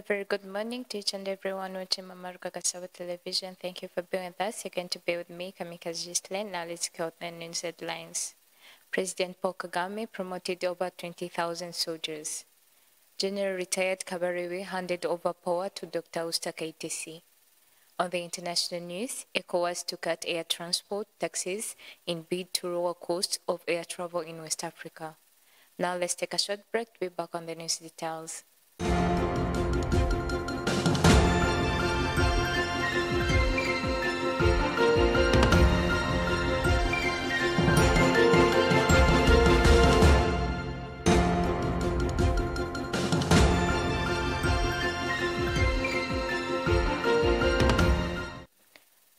very good morning to each and everyone watching Mamaruka Gasabo Television. Thank you for being with us. You're going to be with me, Kamikaze Gisline. Now let's go to the news headlines. President Paul Kagame promoted over 20,000 soldiers. General retired Kabarebe handed over power to Dr. Auster Kayitesi. On the international news, ECOWAS to cut air transport taxes in bid to lower costs of air travel in West Africa. Now let's take a short break to be back on the news details.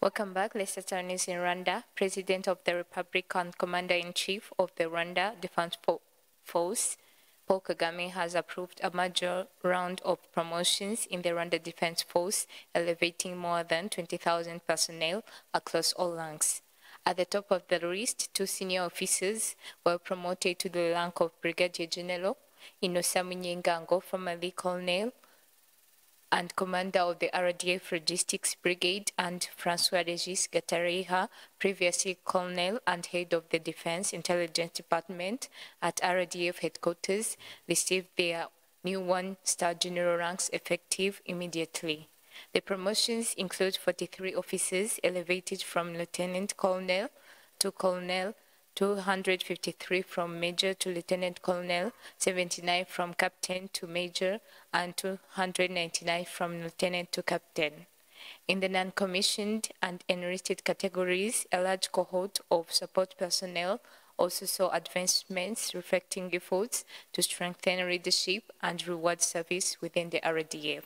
Welcome back. Let's start our news in Rwanda. President of the Republic and Commander-in-Chief of the Rwanda Defense Force, Paul Kagame, has approved a major round of promotions in the Rwanda Defense Force, elevating more than 20,000 personnel across all ranks. At the top of the list, 2 senior officers were promoted to the rank of Brigadier General, Innocent Munyengango, formerly Colonel and commander of the RDF Logistics Brigade, and Francois Regis Gatareha, previously colonel and head of the Defense Intelligence Department at RDF headquarters, received their new 1-star general ranks effective immediately. The promotions include 43 officers elevated from lieutenant colonel to colonel, 253 from major to lieutenant colonel, 79 from captain to major, and 299 from lieutenant to captain. In the non-commissioned and enlisted categories, a large cohort of support personnel also saw advancements reflecting efforts to strengthen leadership and reward service within the RDF.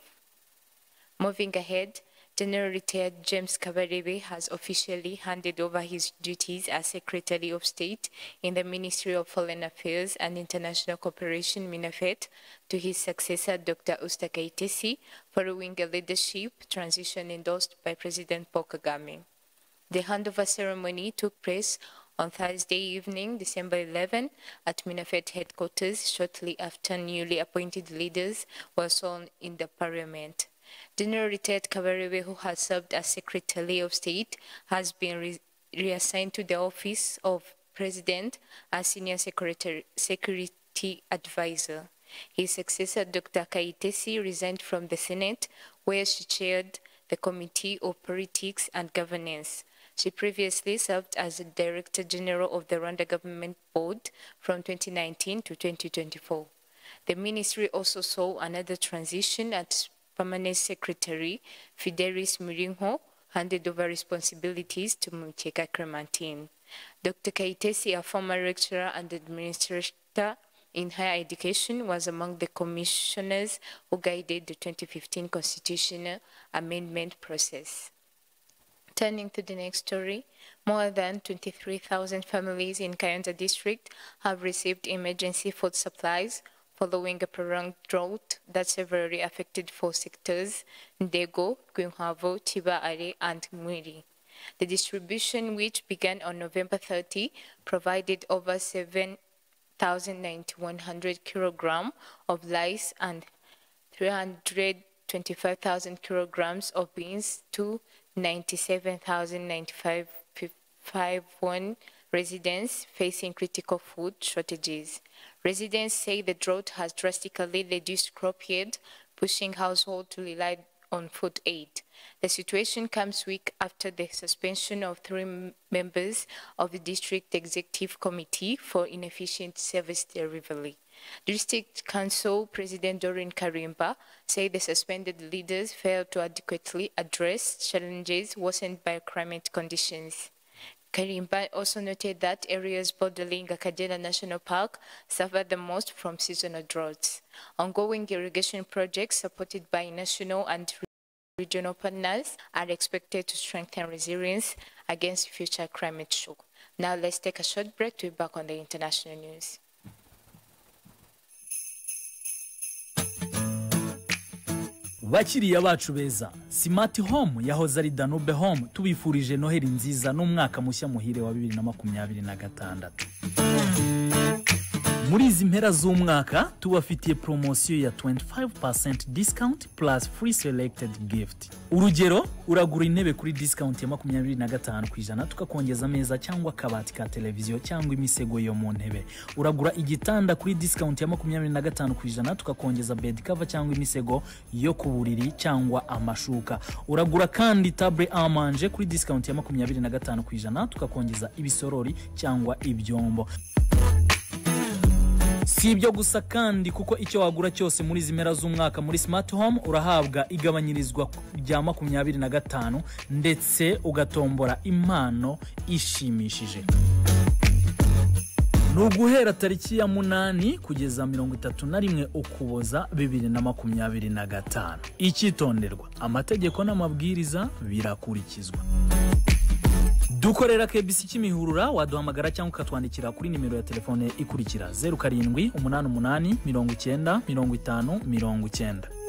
Moving ahead, General retired James Kabarebe has officially handed over his duties as Secretary of State in the Ministry of Foreign Affairs and International Cooperation, MINAFET, to his successor, Dr. Auster Kayitesi, following a leadership transition endorsed by President Paul Kagame. The handover ceremony took place on Thursday evening, December 11, at MINAFET headquarters, shortly after newly appointed leaders were sworn in the parliament. General retired Kabarebe, who has served as Secretary of State, has been reassigned to the office of President as Senior Security Advisor. His successor, Dr. Kayitesi, resigned from the Senate, where she chaired the Committee of Politics and Governance. She previously served as the Director General of the Rwanda Government Board from 2019 to 2024. The ministry also saw another transition at Permanent Secretary Fidelis Murinho handed over responsibilities to Mucheka Clementine. Dr. Kayitesi, a former lecturer and administrator in higher education, was among the commissioners who guided the 2015 constitutional amendment process. Turning to the next story, more than 23,000 families in Kayonza district have received emergency food supplies following a prolonged drought that severely affected 4 sectors: Ndego, Rwinkwavu, Tibaale, and Mwiri. The distribution, which began on November 30, provided over 7,100 kilograms of rice and 325,000 kilograms of beans to 97,095 residents facing critical food shortages. Residents say the drought has drastically reduced crop yield, pushing households to rely on food aid. The situation comes week after the suspension of 3 members of the District Executive Committee for inefficient service delivery. District Council President Doreen Karimba said the suspended leaders failed to adequately address challenges worsened by climate conditions. Karimba also noted that areas bordering Akagera National Park suffer the most from seasonal droughts. Ongoing irrigation projects supported by national and regional partners are expected to strengthen resilience against future climate shock. Now let's take a short break to be back on the international news. Bakiriya bacu beza, Smart Home yahoze ari Danube Home, tubifurije Noheli nziza n'umwaka mushya muhire wa 2026. muri izi mpera z'umwaka tubafitiye promosiyo ya 25% discount plus free selected gift. Urugero, uragura intebe kuri discount ya 25% tukakongeza ameza cyangwa kabati ka televiziyo cyangwa imisego yo mu ntebe. Uragura igitanda kuri discount ya 25% tukakongeza bed cover cyangwa imisego yo ku buriri cyangwa amashuka. Uragura kandi table à manger kuri discount ya 25% tukakongeza ibisorori cyangwa ibyombo. Si ibyo gusa kandi kuko icyo wagura cyose muri zimera z'umwaka muri Smart Home urahabwa igabanyirizwa rya 25 ndetse ugatombora impano ishimishije. Nuguhera tariki ya 8 kugeza 31 Ukuboza 2025. Icyitonderwa, amategeko n'amabwiriza birakurikizwa. Dukorera KBC Kimihurura, waduhamagara cyangwa ukatwandikira kuri nimero ya telefone ikurikira 0788 90 50 90.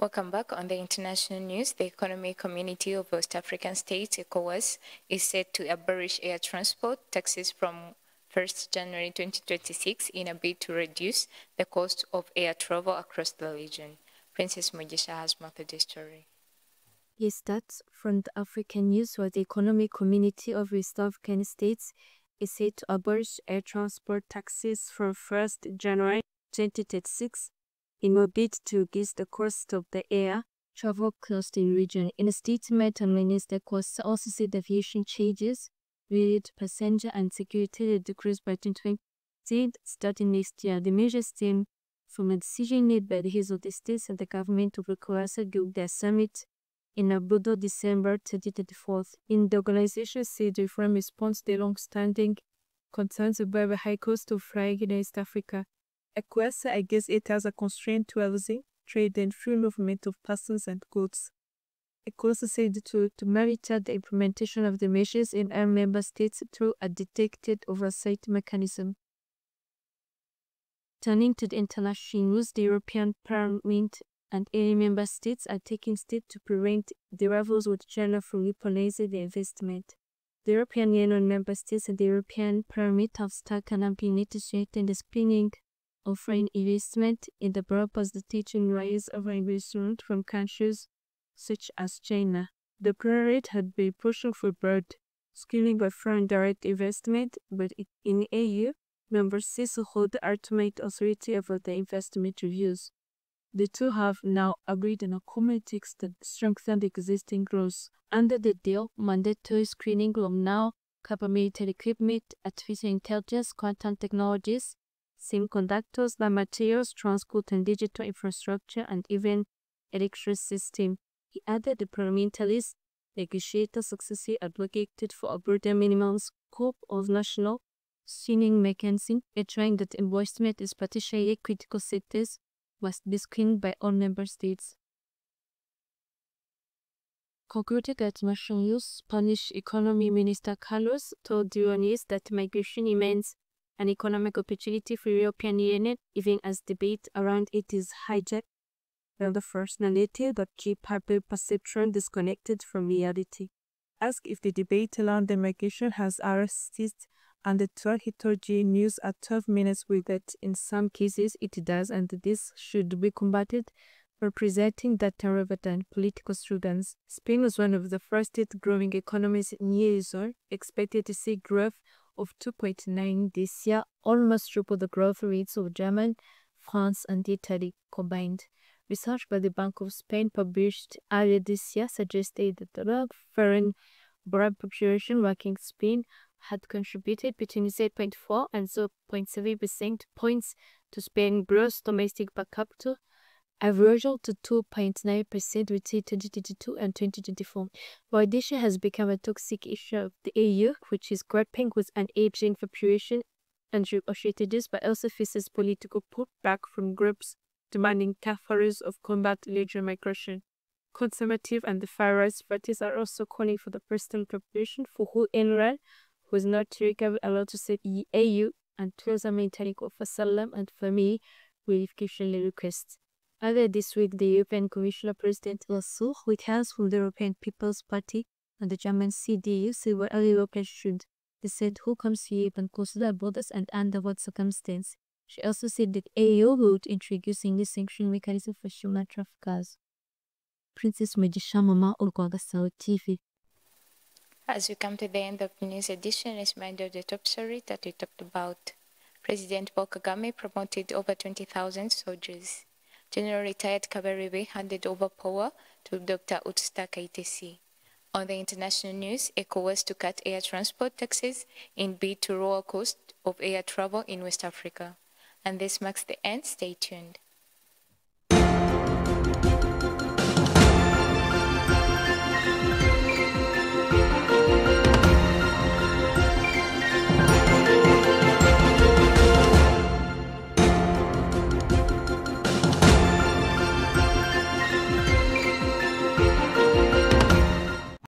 Welcome back. On the international news, the Economic Community of West African States, ECOWAS, is set to abolish air transport taxes from 1st January 2026 in a bid to reduce the cost of air travel across the region. Princess Mugisha has more of the story. Yes, that's from the African news, where the Economic Community of West African States is set to abolish air transport taxes from 1st January 2026 in a bid to reduce the cost of the air travel cost in the region. In a statement on Wednesday, ECOWAS also said aviation charges related to passenger and security will decrease by 20% starting next year. The measure stem from a decision made by the heads of the states and the government of ECOWAS during their summit in Abuja, December 2024. In the organization said the reform responds to the long-standing concerns about the high cost of flying in East Africa. ECOWAS, I guess it has a constraint to housing, trade and free movement of persons and goods. ECOWAS said to monitor the implementation of the measures in our member states through a detected oversight mechanism. Turning to the international news, the European Parliament and EU member states are taking steps to prevent the rivals with China from weaponizing the investment. The European Union member states and the European Parliament have started an negotiating the screening of foreign investment in the purpose of the teaching rise of investment from countries such as China. The Parliament had been pushing for broad screening of foreign direct investment, but in EU, member states hold the ultimate authority over the investment reviews. The two have now agreed on a common text that strengthens existing rules. Under the deal, mandatory screening will now cover military equipment, artificial intelligence, quantum technologies, semiconductors, materials, transport and digital infrastructure, and even electric system. He added the parliamentarians negotiators successfully advocated for a broader minimum scope of national screening mechanism, ensuring that investment in particularly critical sectors must be screened by all member states. Concluding at national news, Spanish Economy Minister Carlos told the Iranians that migration remains an economic opportunity for the European Union, even as debate around it is hijacked by the first narrative that keep public perception disconnected from reality. Asked if the debate around the migration has ceased, and the 12 heterogeneous news at 12 minutes with that in some cases it does, and this should be combated by presenting data rather than political slogans. Spain was one of the first growing economies in years, expected to see growth of 2.9 this year, almost triple the growth rates of Germany, France, and Italy combined. Research by the Bank of Spain published earlier this year suggested that the foreign born population working in Spain had contributed between 0.4 and 0.7% points to Spain's gross domestic per capita, averaging to 2.9% between 2022 and 2024. While this has become a toxic issue of the EU, which is grappling with an aging population and shortages, but also faces political pushback from groups demanding tougher rules of combat illegal migration. conservative and the far-right parties are also calling for the President Corporation for who NRL was not legally allowed to set the AU and closer maintaining of asylum and family verification requests. Earlier this week, the European Commissioner President also, with hands from the European People's Party and the German CDU, said what all Europeans should. They said who comes to Europe and consider borders and under what circumstance. She also said that AU would introduce a sanction mechanism for human traffickers. Princess Magisha Mama Olgwagasao TV. As we come to the end of the news edition, let's remind of the top story that we talked about. President Paul Kagame promoted over 20,000 soldiers. General retired Kabarebe handed over power to Dr. Utsta Kaitesi. On the international news, ECOWAS to cut air transport taxes in bid to lower cost of air travel in West Africa. And this marks the end. Stay tuned.